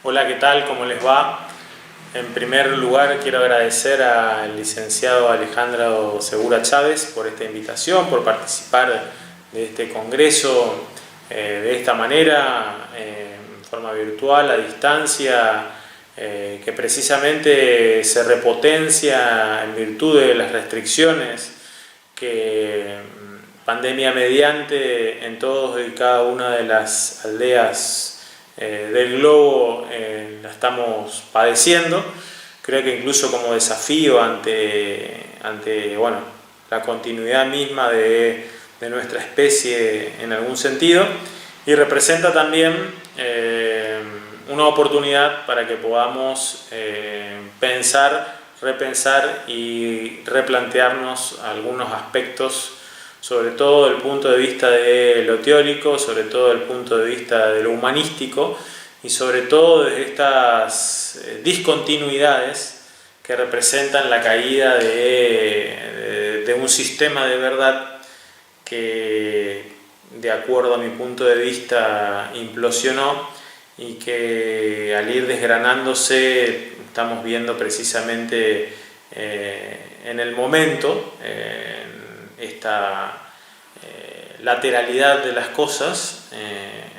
Hola, ¿qué tal? ¿Cómo les va? En primer lugar, quiero agradecer al licenciado Alejandro Segura Chávez por esta invitación, por participar de este congreso de esta manera, en forma virtual, a distancia, que precisamente se repotencia en virtud de las restricciones que pandemia mediante en todos y cada una de las aldeas del globo la estamos padeciendo. Creo que incluso como desafío ante bueno, la continuidad misma de nuestra especie en algún sentido, y representa también una oportunidad para que podamos pensar, repensar y replantearnos algunos aspectos, sobre todo desde el punto de vista de lo teórico, sobre todo desde el punto de vista de lo humanístico y sobre todo de estas discontinuidades que representan la caída de un sistema de verdad que, de acuerdo a mi punto de vista, implosionó y que al ir desgranándose estamos viendo precisamente en el momento esta lateralidad de las cosas,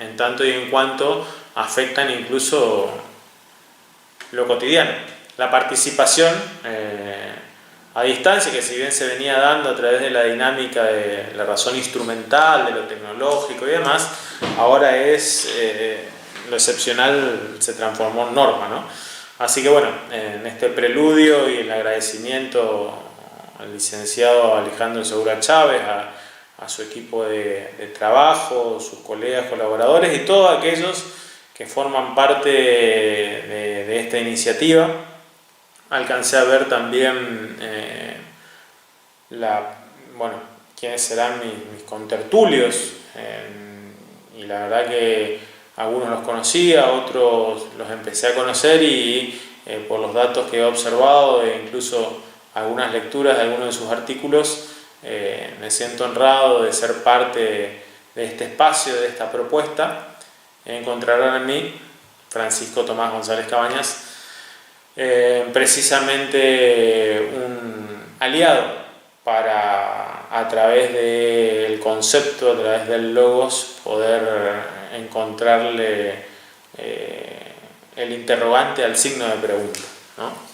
en tanto y en cuanto afectan incluso lo cotidiano. La participación a distancia, que si bien se venía dando a través de la dinámica de la razón instrumental, de lo tecnológico y demás, ahora es lo excepcional se transformó en norma, ¿no? Así que bueno, en este preludio y el agradecimiento al licenciado Alejandro Segura Chávez, a su equipo de trabajo, sus colegas, colaboradores y todos aquellos que forman parte de esta iniciativa. Alcancé a ver también bueno, quiénes serán mis contertulios, y la verdad que algunos los conocía, otros los empecé a conocer y por los datos que he observado e incluso algunas lecturas de algunos de sus artículos, me siento honrado de ser parte de este espacio, de esta propuesta. Encontrarán en mí, Francisco Tomás González Cabañas, precisamente un aliado para, a través del concepto, a través del logos, poder encontrarle el interrogante al signo de pregunta, ¿no?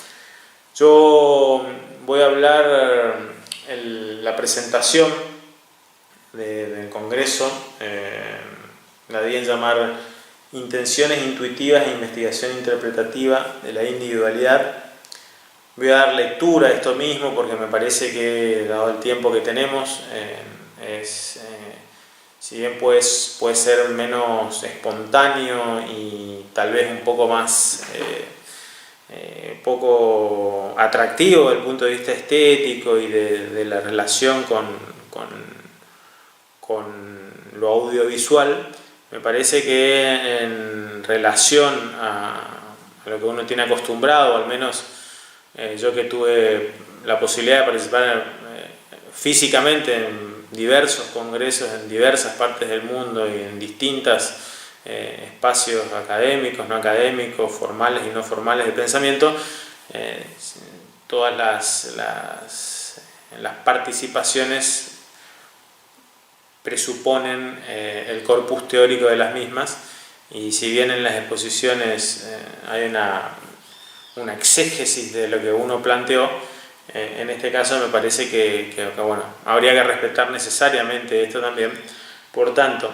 Yo voy a hablar la presentación del Congreso, la di en llamar Intenciones intuitivas e investigación interpretativa de la individualidad. Voy a dar lectura a esto mismo porque me parece que, dado el tiempo que tenemos, si bien puede ser menos espontáneo y tal vez un poco más poco atractivo desde el punto de vista estético y de la relación con lo audiovisual, me parece que en relación a lo que uno tiene acostumbrado, al menos yo que tuve la posibilidad de participar físicamente en diversos congresos en diversas partes del mundo y en distintos espacios académicos, no académicos, formales y no formales de pensamiento, todas las participaciones presuponen el corpus teórico de las mismas, y si bien en las exposiciones hay una exégesis de lo que uno planteó, en este caso me parece que bueno, habría que respetar necesariamente esto también. Por tanto,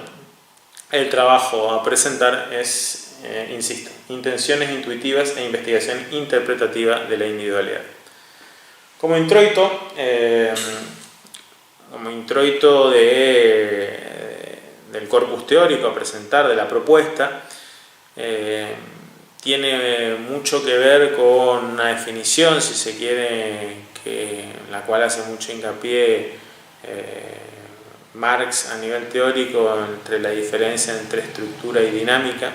el trabajo a presentar es, insisto, intenciones intuitivas e investigación interpretativa de la individualidad. Como introito del corpus teórico a presentar, de la propuesta, tiene mucho que ver con una definición, si se quiere, la cual hace mucho hincapié Marx a nivel teórico, entre la diferencia entre estructura y dinámica.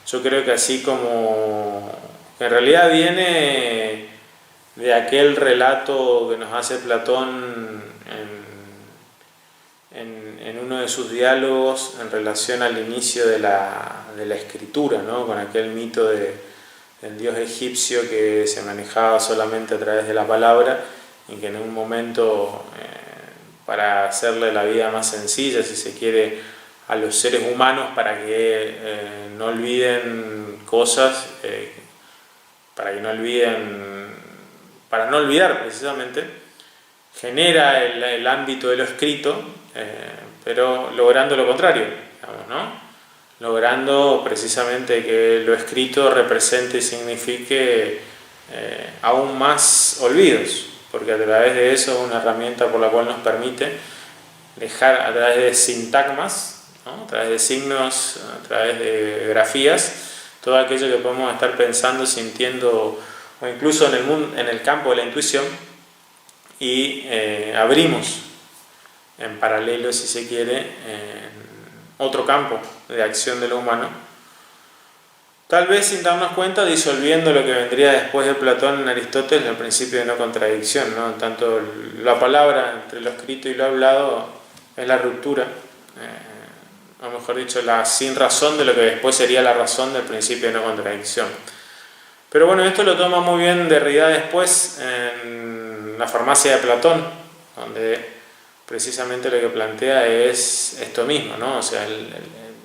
Yo creo que así como en realidad viene de aquel relato que nos hace Platón en uno de sus diálogos en relación al inicio de la escritura, ¿no? Con aquel mito del dios egipcio que se manejaba solamente a través de la palabra y que en un momento, para hacerle la vida más sencilla, si se quiere, a los seres humanos, para que no olviden cosas, para no olvidar precisamente, genera el ámbito de lo escrito, pero logrando lo contrario, digamos, ¿no? Logrando precisamente que lo escrito represente y signifique aún más olvidos, porque a través de eso es una herramienta por la cual nos permite dejar, a través de sintagmas, ¿no? A través de signos, a través de grafías, todo aquello que podemos estar pensando, sintiendo, o incluso en el campo de la intuición, y abrimos en paralelo, si se quiere, otro campo de acción de lo humano, tal vez sin darnos cuenta, disolviendo lo que vendría después de Platón en Aristóteles, el principio de no contradicción, ¿no? Tanto la palabra entre lo escrito y lo hablado es la ruptura, o mejor dicho, la sin razón de lo que después sería la razón del principio de no contradicción. Pero bueno, esto lo toma muy bien Derrida después en la farmacia de Platón, donde precisamente lo que plantea es esto mismo, ¿no? O sea,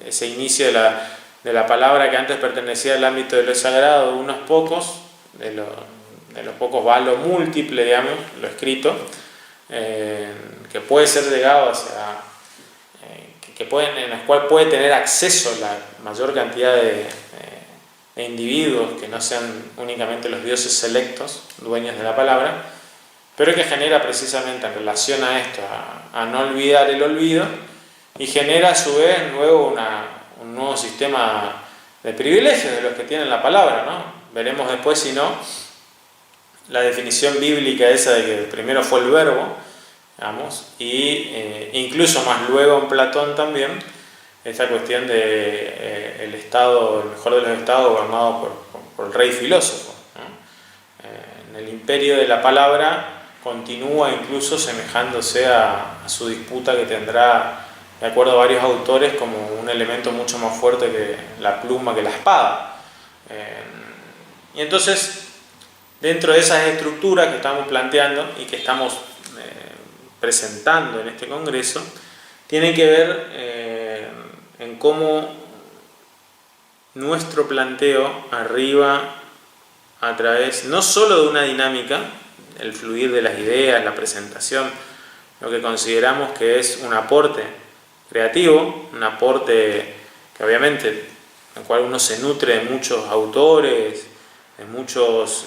ese inicio de la palabra que antes pertenecía al ámbito de lo sagrado de unos pocos, de los pocos va a lo múltiple, digamos, lo escrito, que puede ser llegado hacia, en el cual puede tener acceso la mayor cantidad de individuos que no sean únicamente los dioses selectos, dueños de la palabra, pero que genera precisamente en relación a esto, a no olvidar el olvido, y genera a su vez luego un nuevo sistema de privilegios de los que tienen la palabra, ¿no? Veremos después, si no, la definición bíblica esa de que primero fue el verbo, digamos, y incluso más luego en Platón también, esta cuestión de el estado, el mejor de los estados gobernado por el rey filósofo, ¿no? En el imperio de la palabra continúa incluso semejándose a su disputa que tendrá, de acuerdo a varios autores, como un elemento mucho más fuerte que la pluma, que la espada. Y entonces, dentro de esas estructuras que estamos planteando y que estamos presentando en este congreso, tiene que ver en cómo nuestro planteo arriba a través no solo de una dinámica, el fluir de las ideas, la presentación, lo que consideramos que es un aporte creativo, un aporte que obviamente en el cual uno se nutre de muchos autores, de muchos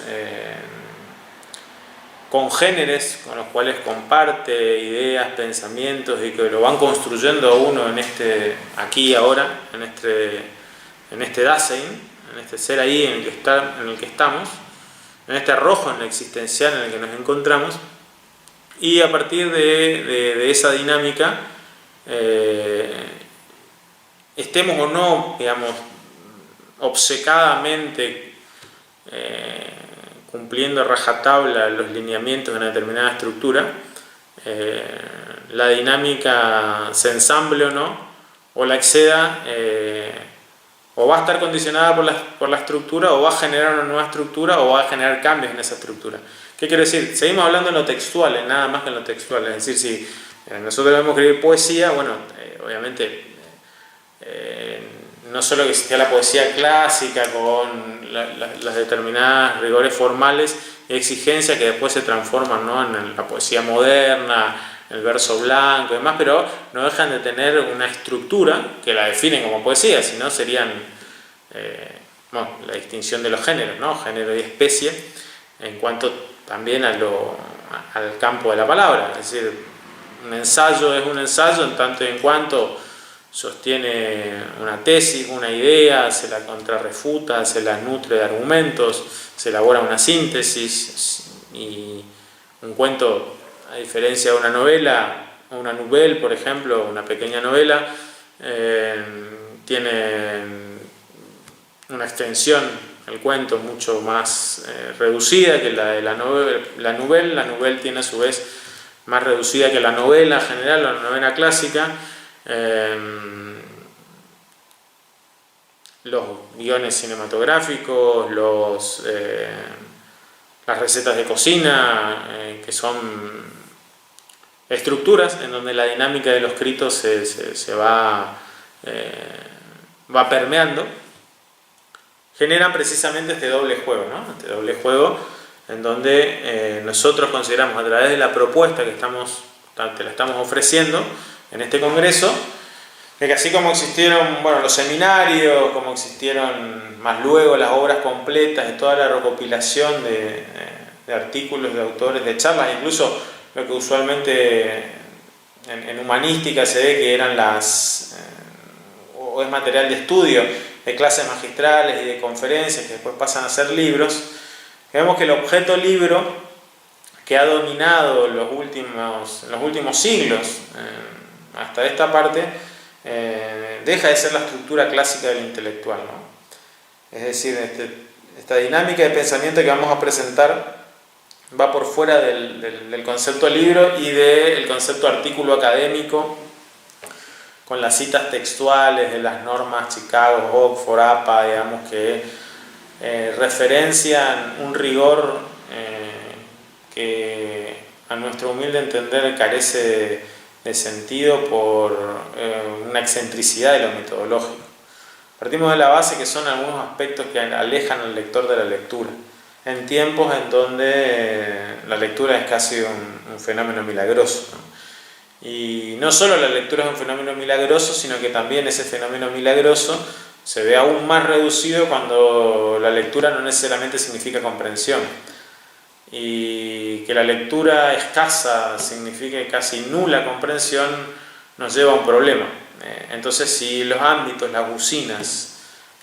congéneres con los cuales comparte ideas, pensamientos y que lo van construyendo a uno en este aquí y ahora, en este Dasein, en este ser ahí en el que estamos, en este arrojo en lo existencial en el que nos encontramos, y a partir de esa dinámica, estemos o no, digamos, obcecadamente cumpliendo a rajatabla los lineamientos de una determinada estructura, la dinámica se ensamble o no, o la exceda, o va a estar condicionada por la estructura, o va a generar una nueva estructura, o va a generar cambios en esa estructura. ¿Qué quiere decir? Seguimos hablando en lo textual, en nada más que en lo textual. Es decir, si nosotros debemos escribir poesía, bueno, obviamente no solo que existía la poesía clásica con las determinadas rigores formales y exigencias que después se transforman, ¿no?, en la poesía moderna, el verso blanco y demás, pero no dejan de tener una estructura que la definen como poesía, si no serían la distinción de los géneros, ¿no?, género y especie, en cuanto también al campo de la palabra. Es decir, un ensayo es un ensayo en tanto y en cuanto sostiene una tesis, una idea, se la contrarrefuta, se la nutre de argumentos, se elabora una síntesis, y un cuento, a diferencia de una novela, una nouvelle, por ejemplo, una pequeña novela, tiene una extensión, el cuento, mucho más reducida que la de la nouvelle. La nouvelle tiene a su vez más reducida que la novela general, la novela clásica. los guiones cinematográficos, las recetas de cocina, que son estructuras en donde la dinámica de los escritos se va permeando, generan precisamente este doble juego, ¿no? Este doble juego en donde nosotros consideramos, a través de la propuesta que te la estamos ofreciendo en este congreso, de que así como existieron los seminarios, como existieron más luego las obras completas de toda la recopilación de artículos de autores, de charlas, incluso lo que usualmente en humanística se ve que eran o es material de estudio de clases magistrales y de conferencias que después pasan a ser libros, vemos que el objeto libro, que ha dominado en los últimos siglos hasta esta parte, deja de ser la estructura clásica del intelectual, ¿no? Es decir, esta dinámica de pensamiento que vamos a presentar va por fuera del concepto libro y del concepto artículo académico, con las citas textuales de las normas Chicago, Oxford, APA, digamos, que referencian un rigor que a nuestro humilde entender carece de sentido por una excentricidad de lo metodológico. Partimos de la base que son algunos aspectos que alejan al lector de la lectura, en tiempos en donde la lectura es casi un fenómeno milagroso, ¿no? Y no solo la lectura es un fenómeno milagroso, sino que también ese fenómeno milagroso se ve aún más reducido cuando la lectura no necesariamente significa comprensión. Y que la lectura escasa signifique casi nula comprensión nos lleva a un problema. Entonces, si los ámbitos, las usinas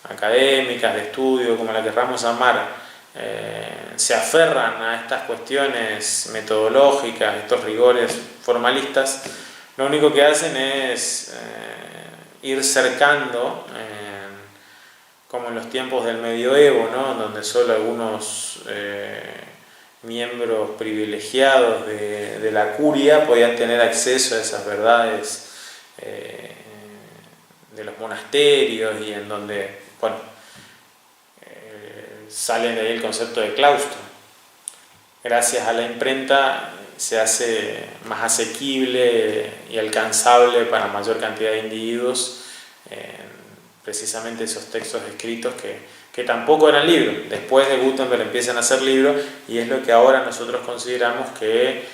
académicas, de estudio, como la querramos llamar, se aferran a estas cuestiones metodológicas, estos rigores formalistas, lo único que hacen es ir cercando, como en los tiempos del medioevo, ¿no? Donde solo algunos miembros privilegiados de la curia podían tener acceso a esas verdades de los monasterios, y en donde sale de ahí el concepto de claustro. Gracias a la imprenta se hace más asequible y alcanzable para mayor cantidad de individuos precisamente esos textos escritos que tampoco eran libros. Después de Gutenberg empiezan a ser libros, y es lo que ahora nosotros consideramos que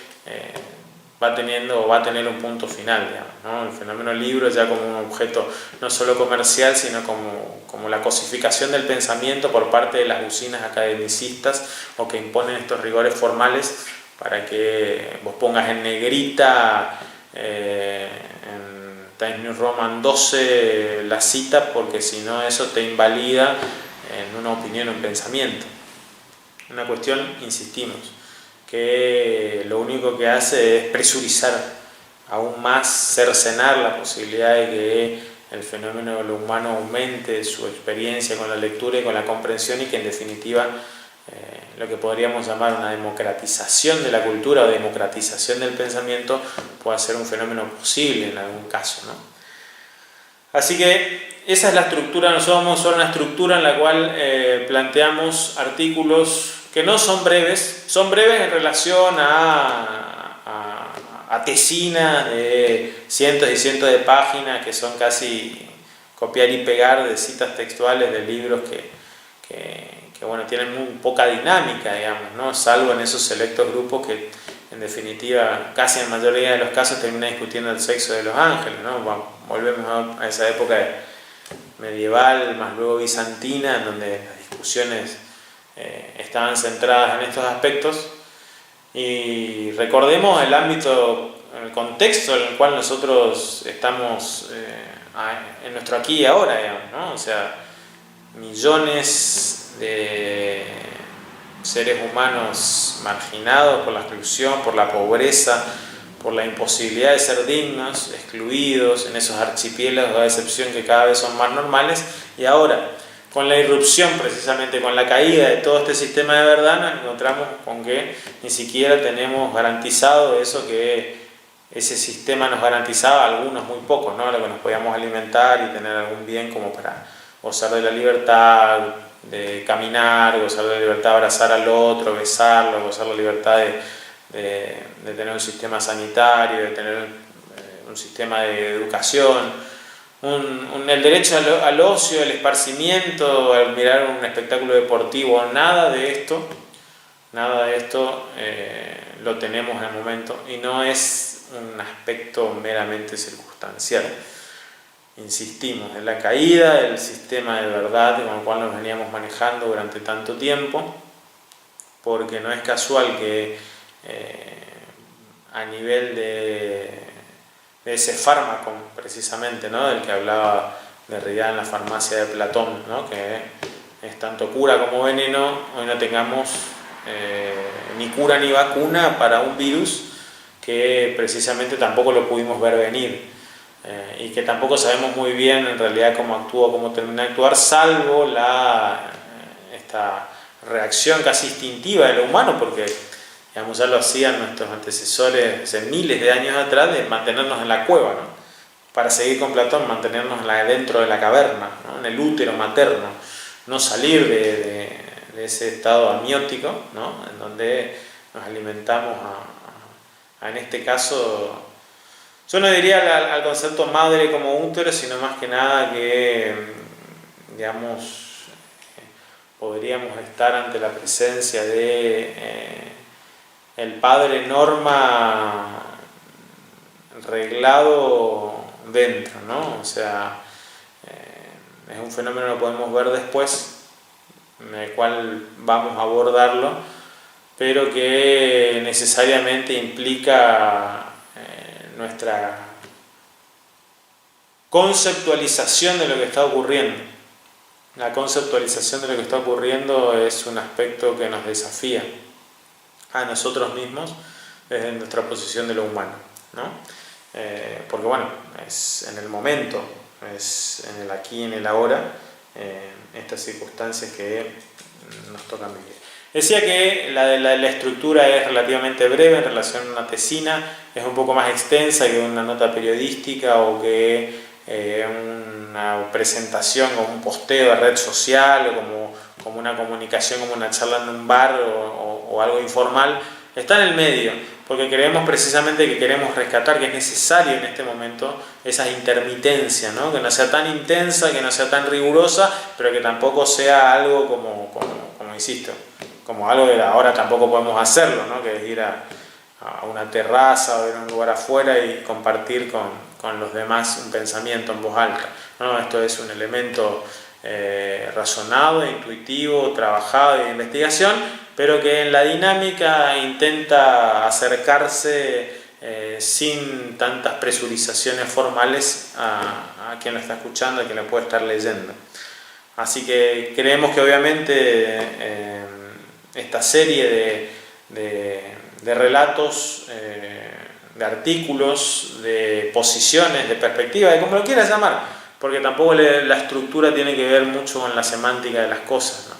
va a tener un punto final, digamos, ¿no? El fenómeno libro ya como un objeto no solo comercial, sino como la cosificación del pensamiento por parte de las usinas academicistas, o que imponen estos rigores formales para que vos pongas en negrita en Times New Roman 12 la cita, porque si no eso te invalida en una opinión o un pensamiento. Una cuestión, insistimos, que lo único que hace es presurizar aún más, cercenar la posibilidad de que el fenómeno de lo humano aumente su experiencia con la lectura y con la comprensión, y que en definitiva lo que podríamos llamar una democratización de la cultura o democratización del pensamiento pueda ser un fenómeno posible en algún caso, ¿no? Así que esa es la estructura. Nosotros vamos a usar una estructura en la cual planteamos artículos que no son breves, son breves en relación a tesinas de cientos y cientos de páginas que son casi copiar y pegar de citas textuales de libros que tienen muy poca dinámica, digamos, ¿no? Salvo en esos selectos grupos que en definitiva casi en la mayoría de los casos terminan discutiendo el sexo de los ángeles, ¿no? Volvemos a esa época medieval, más luego bizantina, en donde las discusiones estaban centradas en estos aspectos. Y recordemos el ámbito, el contexto en el cual nosotros estamos en nuestro aquí y ahora, digamos, ¿no? O sea, millones de seres humanos marginados por la exclusión, por la pobreza, por la imposibilidad de ser dignos, excluidos en esos archipiélagos de excepción que cada vez son más normales. Y ahora, con la irrupción, precisamente con la caída de todo este sistema de verdad, nos encontramos con que ni siquiera tenemos garantizado eso que ese sistema nos garantizaba, algunos muy pocos, ¿no? Lo que nos podíamos alimentar y tener algún bien como para gozar de la libertad de caminar, gozar de la libertad de abrazar al otro, besarlo, gozar de la libertad de tener un sistema sanitario, de tener un sistema de educación, el derecho al ocio, al esparcimiento, al mirar un espectáculo deportivo. Nada de esto lo tenemos en el momento, y no es un aspecto meramente circunstancial. Insistimos, en la caída del sistema de verdad con el cual nos veníamos manejando durante tanto tiempo, porque no es casual que a nivel de ese fármaco, precisamente, ¿no?, del que hablaba Derrida en la farmacia de Platón, ¿no?, que es tanto cura como veneno, hoy no tengamos ni cura ni vacuna para un virus que precisamente tampoco lo pudimos ver venir. Y que tampoco sabemos muy bien en realidad cómo actúa, cómo termina de actuar, salvo esta reacción casi instintiva de lo humano, porque digamos, ya lo hacían nuestros antecesores hace miles de años atrás, de mantenernos en la cueva, ¿no? Para seguir con Platón, mantenernos dentro de la caverna, ¿no?, en el útero materno, no salir de ese estado amniótico, ¿no?, en donde nos alimentamos en este caso. Yo no diría al concepto madre como útero, sino más que nada que, digamos, podríamos estar ante la presencia de el padre norma reglado dentro, ¿no? O sea, es un fenómeno que lo podemos ver después, en el cual vamos a abordarlo, pero que necesariamente implica nuestra conceptualización de lo que está ocurriendo. La conceptualización de lo que está ocurriendo es un aspecto que nos desafía a nosotros mismos desde nuestra posición de lo humano, ¿no? Porque bueno, es en el momento, es en el aquí y en el ahora, estas circunstancias que nos tocan vivir. Decía que la estructura es relativamente breve en relación a una tesina, es un poco más extensa que una nota periodística o que una presentación o un posteo de red social, o como una comunicación, como una charla en un bar o algo informal. Está en el medio, porque creemos precisamente que queremos rescatar, que es necesario en este momento esa intermitencia, ¿no?, que no sea tan intensa, que no sea tan rigurosa, pero que tampoco sea algo como insisto, como algo que ahora tampoco podemos hacerlo, ¿no?, que es ir a una terraza o ir a un lugar afuera y compartir con los demás un pensamiento en voz alta. No, esto es un elemento razonado, intuitivo, trabajado de investigación, pero que en la dinámica intenta acercarse sin tantas presurizaciones formales a quien lo está escuchando, a quien lo puede estar leyendo. Así que creemos que obviamente esta serie de relatos, de artículos, de posiciones, de perspectivas, de como lo quieras llamar, porque tampoco la estructura tiene que ver mucho con la semántica de las cosas, ¿no?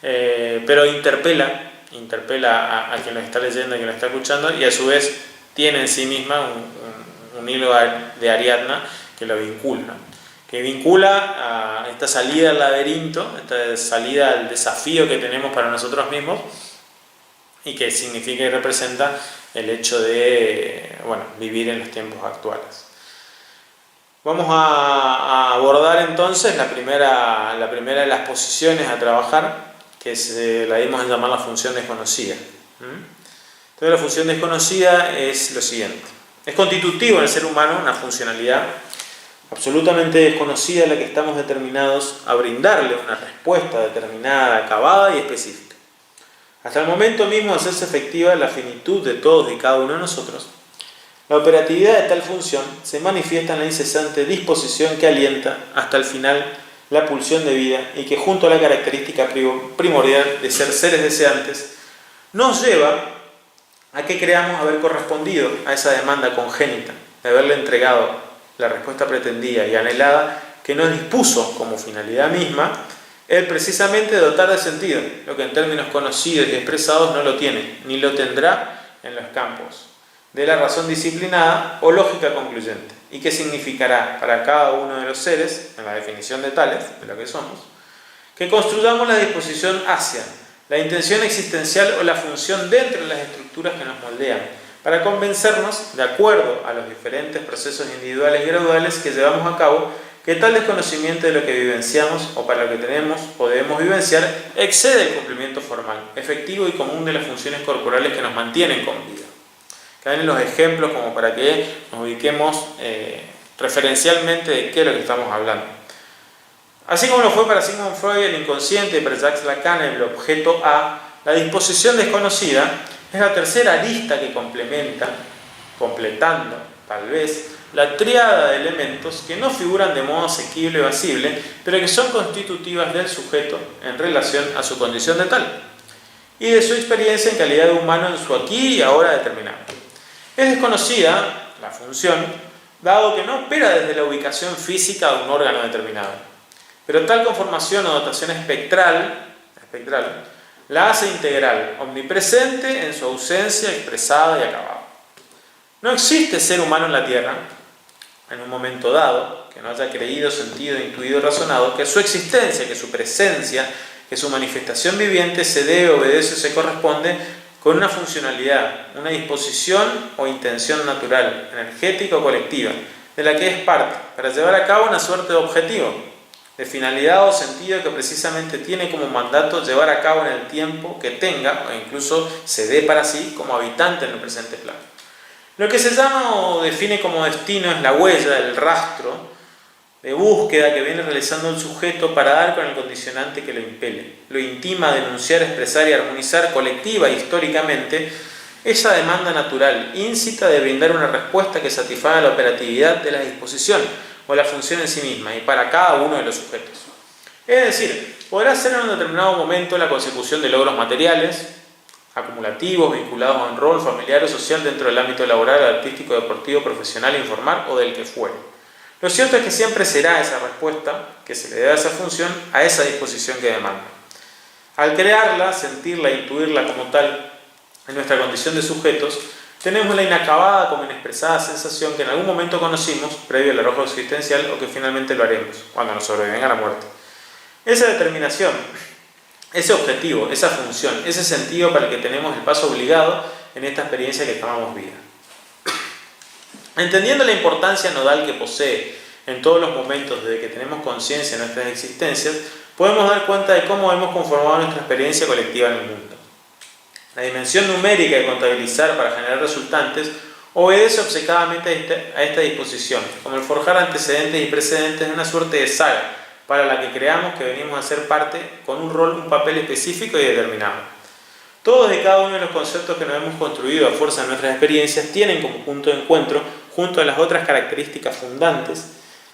Pero interpela a quien lo está leyendo, a quien lo está escuchando, y a su vez tiene en sí misma un hilo de Ariadna que lo vincula, que vincula a esta salida al laberinto, esta salida al desafío que tenemos para nosotros mismos, y que significa y representa el hecho de vivir en los tiempos actuales. Vamos a abordar entonces la primera de las posiciones a trabajar, que la dimos en llamar la función desconocida. Entonces la función desconocida es lo siguiente: es constitutivo en el ser humano una funcionalidad absolutamente desconocida a la que estamos determinados a brindarle una respuesta determinada, acabada y específica. Hasta el momento mismo de hacerse efectiva la finitud de todos y cada uno de nosotros, la operatividad de tal función se manifiesta en la incesante disposición que alienta hasta el final la pulsión de vida, y que junto a la característica primordial de ser seres deseantes nos lleva a que creamos haber correspondido a esa demanda congénita de haberle entregado la respuesta pretendida y anhelada que nos dispuso como finalidad misma el precisamente dotar de sentido lo que en términos conocidos y expresados no lo tiene, ni lo tendrá en los campos de la razón disciplinada o lógica concluyente. y que significará para cada uno de los seres, en la definición de tales, de lo que somos, que construyamos la disposición hacia la intención existencial o la función dentro de las estructuras que nos moldean, para convencernos, de acuerdo a los diferentes procesos individuales y graduales que llevamos a cabo, que tal desconocimiento de lo que vivenciamos o para lo que tenemos o debemos vivenciar excede el cumplimiento formal, efectivo y común de las funciones corporales que nos mantienen con vida. Caen los ejemplos como para que nos ubiquemos referencialmente de qué es lo que estamos hablando. Así como lo fue para Sigmund Freud el inconsciente y para Jacques Lacan el objeto A, la disposición desconocida es la tercera arista que completando, tal vez, la tríada de elementos que no figuran de modo asequible o asible, pero que son constitutivas del sujeto en relación a su condición de tal, y de su experiencia en calidad de humano en su aquí y ahora determinado. Es desconocida la función, dado que no opera desde la ubicación física de un órgano determinado, pero tal conformación o dotación espectral la hace integral, omnipresente en su ausencia expresada y acabada. No existe ser humano en la Tierra, en un momento dado, que no haya creído, sentido, intuido, razonado, que su existencia, que su presencia, que su manifestación viviente se debe, obedece o se corresponde con una funcionalidad, una disposición o intención natural, energética o colectiva, de la que es parte, para llevar a cabo una suerte de objetivo, de finalidad o sentido que precisamente tiene como mandato llevar a cabo en el tiempo que tenga, o incluso se dé para sí como habitante en el presente plano. Lo que se llama o define como destino es la huella, el rastro de búsqueda que viene realizando el sujeto para dar con el condicionante que lo impele. Lo intima a denunciar, expresar y armonizar colectiva e históricamente esa demanda natural, íncita de brindar una respuesta que satisfaga la operatividad de la disposición o la función en sí misma y para cada uno de los sujetos. Es decir, podrá ser en un determinado momento la consecución de logros materiales, acumulativos, vinculados a un rol familiar o social dentro del ámbito laboral, artístico, deportivo, profesional, informal o del que fuere. Lo cierto es que siempre será esa respuesta que se le dé a esa función, a esa disposición que demanda. Al crearla, sentirla, intuirla como tal, en nuestra condición de sujetos, tenemos la inacabada como inexpresada sensación que en algún momento conocimos, previo al arrojo existencial, o que finalmente lo haremos, cuando nos sobrevenga la muerte. Esa determinación, ese objetivo, esa función, ese sentido para el que tenemos el paso obligado en esta experiencia que llamamos vida. Entendiendo la importancia nodal que posee en todos los momentos desde que tenemos conciencia de nuestras existencias, podemos dar cuenta de cómo hemos conformado nuestra experiencia colectiva en el mundo. La dimensión numérica de contabilizar para generar resultantes obedece obcecadamente a esta disposición, como el forjar antecedentes y precedentes de una suerte de saga para la que creamos que venimos a ser parte con un rol, un papel específico y determinado. Todos y cada uno de los conceptos que nos hemos construido a fuerza de nuestras experiencias tienen como punto de encuentro, junto a las otras características fundantes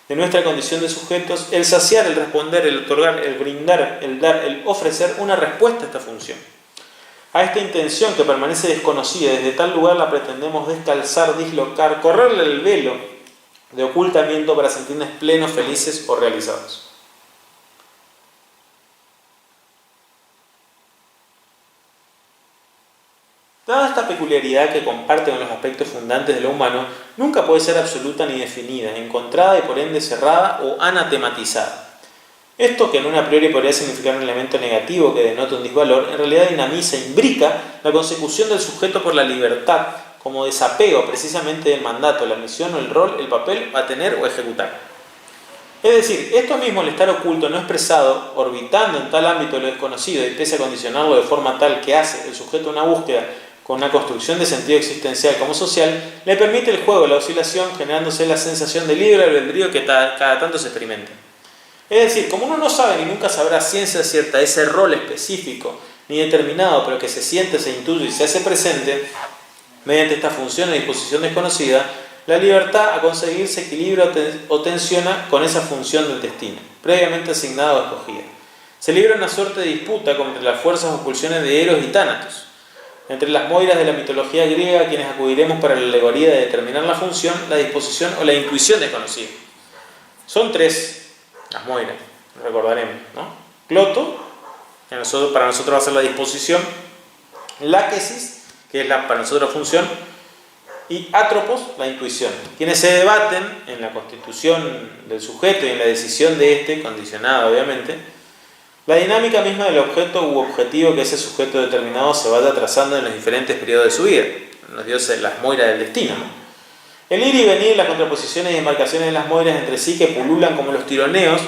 de nuestra condición de sujetos, el saciar, el responder, el otorgar, el brindar, el dar, el ofrecer una respuesta a esta función. A esta intención que permanece desconocida, desde tal lugar la pretendemos descalzar, dislocar, correrle el velo de ocultamiento para sentirnos plenos, felices o realizados. Dada esta peculiaridad que comparte con los aspectos fundantes de lo humano, nunca puede ser absoluta ni definida, encontrada y por ende cerrada o anatematizada. Esto, que en un a priori podría significar un elemento negativo que denota un disvalor, en realidad dinamiza, imbrica la consecución del sujeto por la libertad como desapego precisamente del mandato, la misión o el rol, el papel a tener o ejecutar. Es decir, esto mismo, el estar oculto, no expresado, orbitando en tal ámbito de lo desconocido y pese a condicionarlo de forma tal que hace el sujeto una búsqueda con una construcción de sentido existencial como social, le permite el juego, la oscilación, generándose la sensación de libre albedrío que cada tanto se experimenta. Es decir, como uno no sabe ni nunca sabrá ciencia cierta ese rol específico ni determinado, pero que se siente, se intuye y se hace presente, mediante esta función de disposición desconocida, la libertad a conseguir se equilibra o tensiona con esa función del destino, previamente asignada o escogida. Se libra una suerte de disputa entre las fuerzas o pulsiones de Eros y Tánatos, entre las moiras de la mitología griega a quienes acudiremos para la alegoría de determinar la función, la disposición o la intuición desconocida. Son tres las moiras, recordaremos, ¿no? Cloto, que para nosotros va a ser la disposición, láquesis, que es para nosotros función, y atropos, la intuición, quienes se debaten en la constitución del sujeto y en la decisión de éste, condicionada obviamente, la dinámica misma del objeto u objetivo que ese sujeto determinado se vaya trazando en los diferentes periodos de su vida. Nos dio las moiras del destino, ¿no? El ir y venir, las contraposiciones y demarcaciones de las moiras entre sí que pululan como los tironeos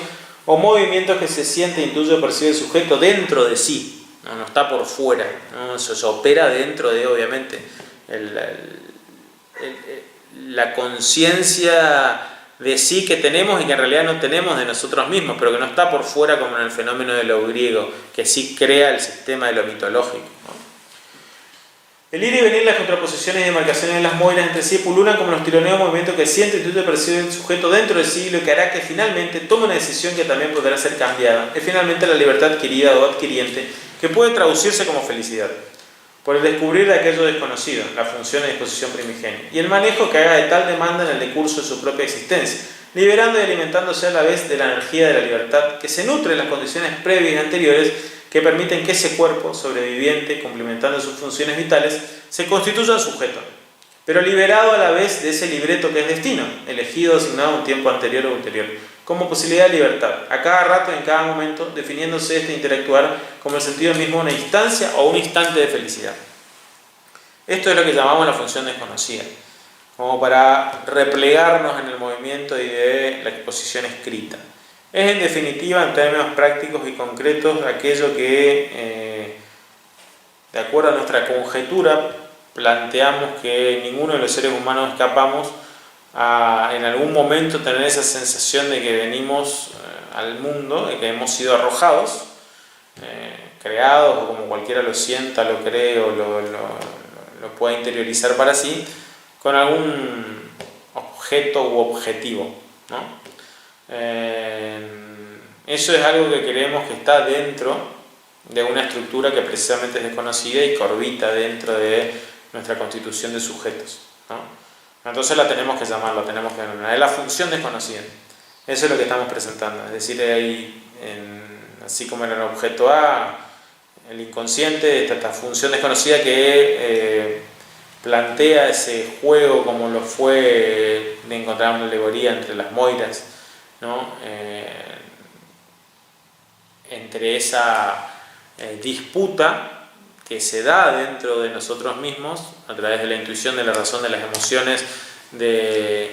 o movimientos que se siente, intuye o percibe el sujeto dentro de sí, no está por fuera, ¿no? Se opera dentro de, obviamente, la conciencia de sí que tenemos y que en realidad no tenemos de nosotros mismos, pero que no está por fuera como en el fenómeno de lo griego, que sí crea el sistema de lo mitológico, ¿no? El ir y venir, las contraposiciones y demarcaciones de las moiras entre sí pululan como los tironeos, movimientos que siente, intuye y percibe el sujeto dentro de sí, lo que hará que finalmente tome una decisión que también podrá ser cambiada. Es finalmente la libertad adquirida o adquiriente que puede traducirse como felicidad, por el descubrir de aquello desconocido, la función y disposición primigenia, y el manejo que haga de tal demanda en el decurso de su propia existencia, liberando y alimentándose a la vez de la energía de la libertad que se nutre de las condiciones previas y anteriores que permiten que ese cuerpo sobreviviente, complementando sus funciones vitales, se constituya sujeto, pero liberado a la vez de ese libreto que es destino, elegido o asignado a un tiempo anterior o ulterior, como posibilidad de libertad, a cada rato, en cada momento, definiéndose este interactuar como el sentido mismo de una instancia o un instante de felicidad. Esto es lo que llamamos la función desconocida, como para replegarnos en el movimiento y de la exposición escrita. Es en definitiva, en términos prácticos y concretos, aquello que, de acuerdo a nuestra conjetura, planteamos que ninguno de los seres humanos escapamos a en algún momento tener esa sensación de que venimos al mundo, de que hemos sido arrojados, creados, o como cualquiera lo sienta, lo cree o lo pueda interiorizar para sí, con algún objeto u objetivo, ¿no? Eso es algo que creemos que está dentro de una estructura que precisamente es desconocida y que orbita dentro de nuestra constitución de sujetos, ¿no? Entonces la tenemos que llamar, la tenemos que denominar. Es la función desconocida. Eso es lo que estamos presentando. Es decir, ahí, así como en el objeto A, el inconsciente, esta función desconocida que plantea ese juego como lo fue de encontrar una alegoría entre las moiras, ¿no? Entre esa disputa que se da dentro de nosotros mismos a través de la intuición, de la razón, de las emociones, del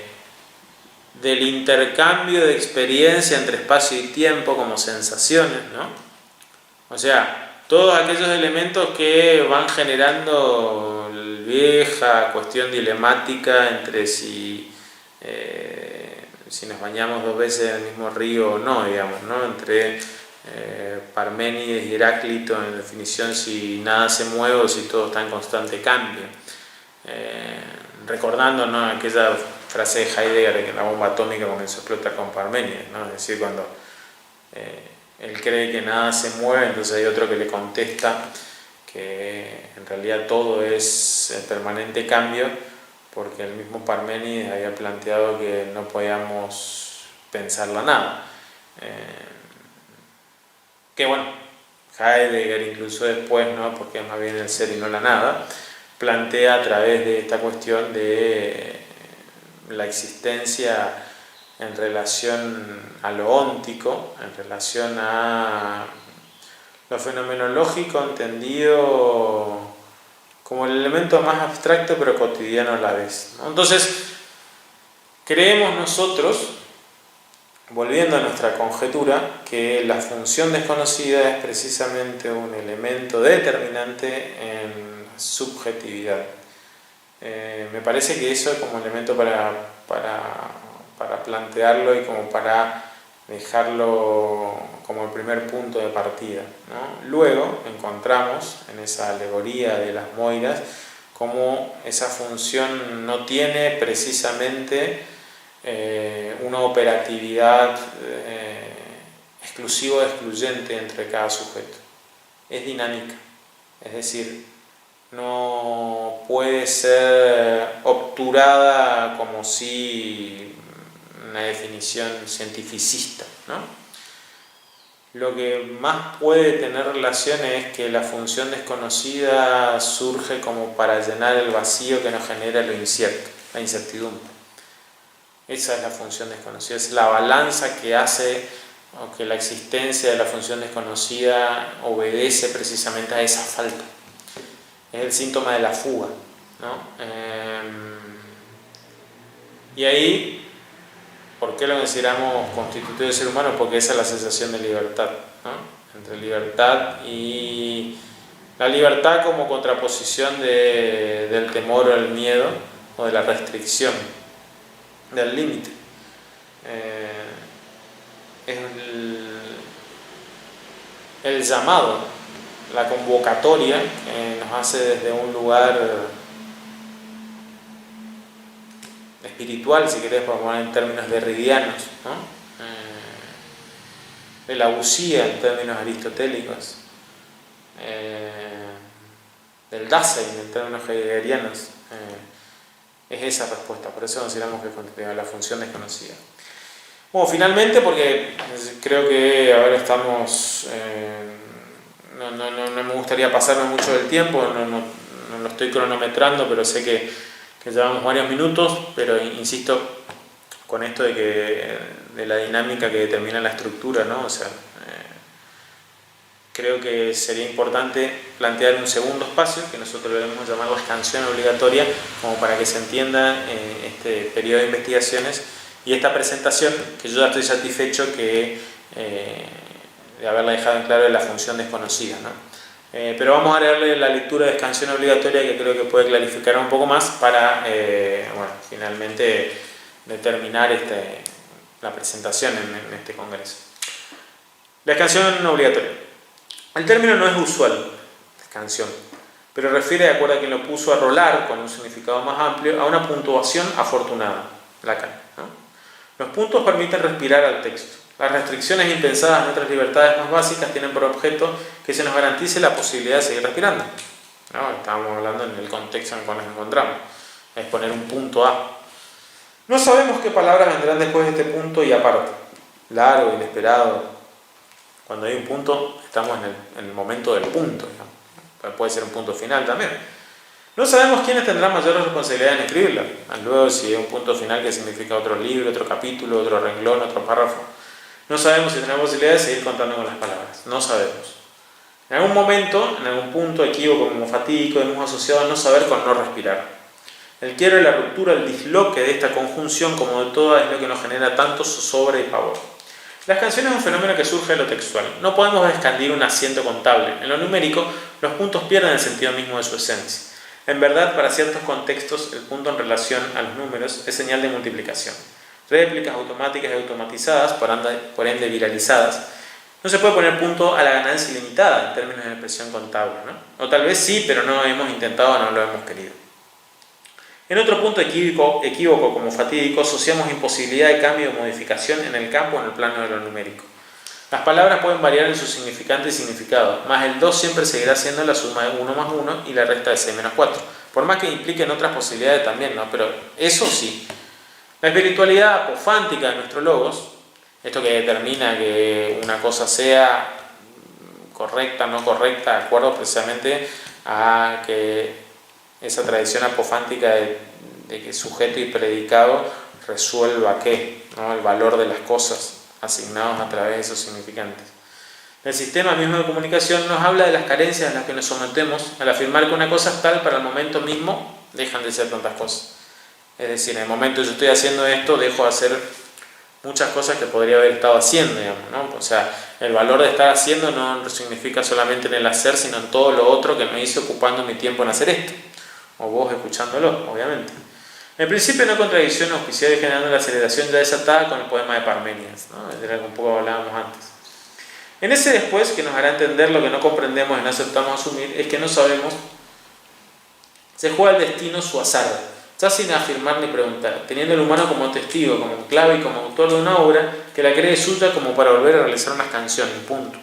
intercambio de experiencia entre espacio y tiempo como sensaciones, ¿no? O sea, todos aquellos elementos que van generando vieja cuestión dilemática entre si nos bañamos 2 veces en el mismo río o no, digamos, ¿no? Entre Parménides y Heráclito, en definición, si nada se mueve o si todo está en constante cambio. Recordando, ¿no?, aquella frase de Heidegger de que la bomba atómica comenzó a explotar con Parménides, ¿no? Es decir, cuando él cree que nada se mueve, entonces hay otro que le contesta que en realidad todo es en permanente cambio, porque el mismo Parménides había planteado que no podíamos pensar la nada. Que bueno, Heidegger incluso después, ¿no?, porque es más bien el ser y no la nada, plantea a través de esta cuestión de la existencia en relación a lo óntico, en relación a lo fenomenológico entendido como el elemento más abstracto pero cotidiano a la vez, ¿no? Entonces, creemos nosotros, volviendo a nuestra conjetura, que la función desconocida es precisamente un elemento determinante en la subjetividad. Me parece que eso es como elemento para plantearlo y como para dejarlo como el primer punto de partida, ¿no? Luego encontramos en esa alegoría de las moiras como esa función no tiene precisamente una operatividad exclusiva o excluyente entre cada sujeto. Es dinámica, es decir, no puede ser obturada como si una definición cientificista, ¿no? lo que más puede tener relación es que la función desconocida surge como para llenar el vacío que nos genera lo incierto, la incertidumbre. Esa es la función desconocida, es la balanza que hace o que la existencia de la función desconocida obedece precisamente a esa falta. Es el síntoma de la fuga, ¿no? Y ahí, ¿por qué lo consideramos constitutivo de ser humano? Porque esa es la sensación de libertad, ¿no? Entre libertad y la libertad como contraposición del temor o el miedo o de la restricción, del límite. Es el llamado, la convocatoria que nos hace desde un lugar espiritual, si querés poner en términos derridianos, ¿no? De la usía en términos aristotélicos, del Dasein en términos heideggerianos, es esa respuesta. Por eso consideramos que la función desconocida. Bueno, finalmente, porque creo que ahora estamos, no me gustaría pasarme mucho del tiempo, no lo estoy cronometrando, pero sé que llevamos varios minutos, pero insisto con esto de la dinámica que determina la estructura, ¿no? O sea, creo que sería importante plantear un segundo espacio, que nosotros lo hemos llamado escansión obligatoria, como para que se entienda este periodo de investigaciones y esta presentación, que yo ya estoy satisfecho de haberla dejado en claro de la función desconocida, ¿no? Pero vamos a darle la lectura de escansión obligatoria, que creo que puede clarificar un poco más para, finalmente determinar la presentación en este congreso. La escansión obligatoria. El término no es usual, escansión, pero refiere, de acuerdo a quien lo puso, a rolar, con un significado más amplio, a una puntuación afortunada, Lacan, ¿no? Los puntos permiten respirar al texto. Las restricciones impensadas a nuestras libertades más básicas tienen por objeto que se nos garantice la posibilidad de seguir respirando, ¿no? Estábamos hablando en el contexto en el que nos encontramos, es poner un punto A. No sabemos qué palabras vendrán después de este punto y aparte, largo, inesperado. Cuando hay un punto, estamos en el momento del punto, ¿no? Puede ser un punto final también. No sabemos quiénes tendrán mayor responsabilidad en escribirla. Luego, si es un punto final que significa otro libro, otro capítulo, otro renglón, otro párrafo. No sabemos si tenemos posibilidad de seguir contando con las palabras. No sabemos. En algún momento, en algún punto, equívoco como fatídico, hemos asociado no saber con no respirar. El quiebre, la ruptura, el disloque de esta conjunción, como de todas, es lo que nos genera tanto zozobra y pavor. La escansión es un fenómeno que surge de lo textual. No podemos escandir un asiento contable. En lo numérico, los puntos pierden el sentido mismo de su esencia. En verdad, para ciertos contextos, el punto en relación a los números es señal de multiplicación. Réplicas automáticas y automatizadas, por ende viralizadas, no se puede poner punto a la ganancia ilimitada en términos de expresión contable, ¿no? O tal vez sí, pero no hemos intentado o no lo hemos querido. En otro punto equívoco como fatídico, asociamos imposibilidad de cambio o modificación en el campo o en el plano de lo numérico. Las palabras pueden variar en su significante y significado, más el 2 siempre seguirá siendo la suma de 1 más 1 y la resta de 6 menos 4, por más que impliquen otras posibilidades también, ¿no? Pero eso sí. La espiritualidad apofántica de nuestro logos, esto que determina que una cosa sea correcta o no correcta, de acuerdo precisamente a que esa tradición apofántica de que sujeto y predicado resuelva qué, ¿no? El valor de las cosas asignados a través de esos significantes. El sistema mismo de comunicación nos habla de las carencias a las que nos sometemos al afirmar que una cosa es tal, para el momento mismo dejan de ser tantas cosas. Es decir, en el momento que yo estoy haciendo esto, dejo de hacer muchas cosas que podría haber estado haciendo, digamos, ¿no? O sea, el valor de estar haciendo no significa solamente en el hacer, sino en todo lo otro que me hice ocupando mi tiempo en hacer esto. O vos escuchándolo, obviamente. En principio, no hay contradicción auspiciada y generando la aceleración ya desatada con el poema de Parménides, ¿no? Era algo un poco hablábamos antes. En ese después, que nos hará entender lo que no comprendemos y no aceptamos asumir, es que no sabemos, se juega el destino su azar, ya sin afirmar ni preguntar, teniendo el humano como testigo, como clave y como autor de una obra que la cree suya como para volver a realizar una canción, punto.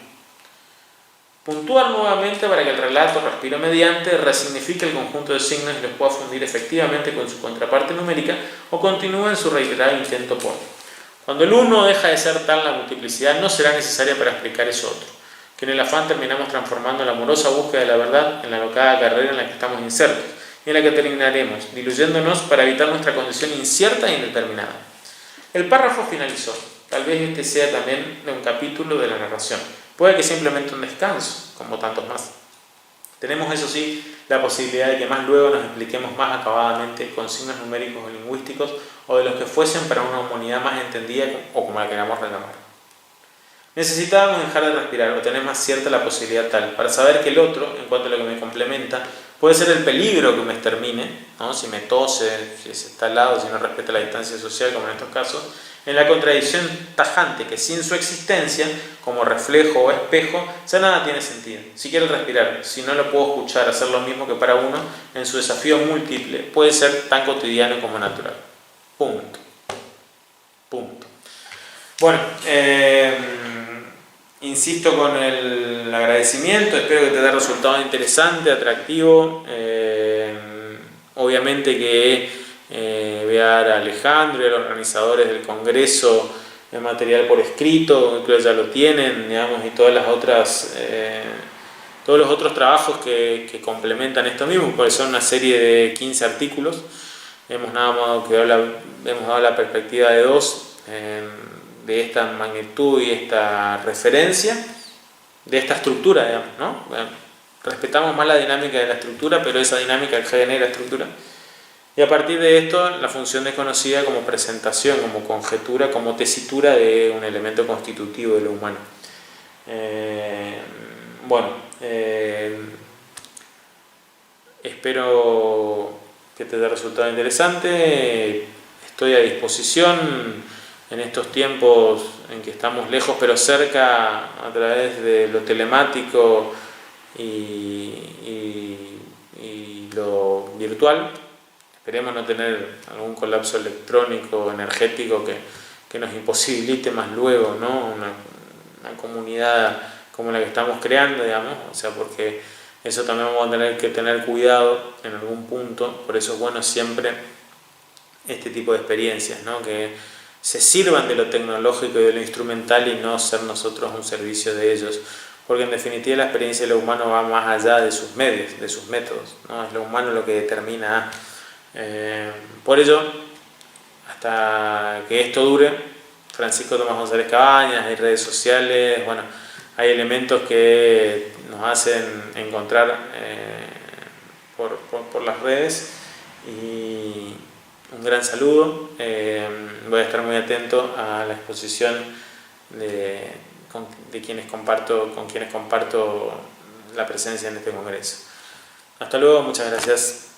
Puntuar nuevamente para que el relato, respiro mediante, resignifique el conjunto de signos y los pueda fundir efectivamente con su contraparte numérica o continúe en su reiterado intento por. Cuando el uno deja de ser tal, la multiplicidad no será necesaria para explicar eso otro, que en el afán terminamos transformando la amorosa búsqueda de la verdad en la alocada carrera en la que estamos insertos, y en la que terminaremos diluyéndonos para evitar nuestra condición incierta e indeterminada. El párrafo finalizó. Tal vez este sea también de un capítulo de la narración. Puede que simplemente un descanso, como tantos más. Tenemos, eso sí, la posibilidad de que más luego nos expliquemos más acabadamente con signos numéricos o lingüísticos o de los que fuesen para una humanidad más entendida o como la queramos reclamar. Necesitábamos dejar de respirar o tener más cierta la posibilidad tal para saber que el otro, en cuanto a lo que me complementa, puede ser el peligro que me extermine, ¿no? Si me tose, si está al lado, si no respeta la distancia social, como en estos casos, en la contradicción tajante que sin su existencia, como reflejo o espejo, ya nada tiene sentido. Si quiero respirar, si no lo puedo escuchar, hacer lo mismo que para uno, en su desafío múltiple, puede ser tan cotidiano como natural. Punto. Punto. Bueno, insisto con el agradecimiento, espero que te haya resultado interesante, atractivo. Obviamente que voy a dar a Alejandro y a los organizadores del Congreso el material por escrito, creo que ya lo tienen, digamos, y todas las otras, todos los otros trabajos que complementan esto mismo, porque son una serie de 15 artículos. Hemos dado la perspectiva de dos, de esta magnitud y esta referencia, de esta estructura, digamos, ¿no? Respetamos más la dinámica de la estructura, pero esa dinámica genera estructura. Y a partir de esto, la función desconocida como presentación, como conjetura, como tesitura de un elemento constitutivo de lo humano. Espero que te haya resultado interesante. Estoy a disposición en estos tiempos en que estamos lejos pero cerca a través de lo telemático y lo virtual. Esperemos no tener algún colapso electrónico, energético que nos imposibilite más luego, ¿no? Una comunidad como la que estamos creando, digamos, o sea, porque eso también vamos a tener que tener cuidado en algún punto. Por eso es bueno siempre este tipo de experiencias, ¿no? Que se sirvan de lo tecnológico y de lo instrumental y no ser nosotros un servicio de ellos, porque en definitiva la experiencia de lo humano va más allá de sus medios, de sus métodos, ¿no? Es lo humano lo que determina. Por ello, hasta que esto dure, Francisco Tomás González Cabañas, hay redes sociales, bueno, hay elementos que nos hacen encontrar por las redes. Y un gran saludo. Voy a estar muy atento a la exposición con quienes comparto la presencia en este congreso. Hasta luego, muchas gracias.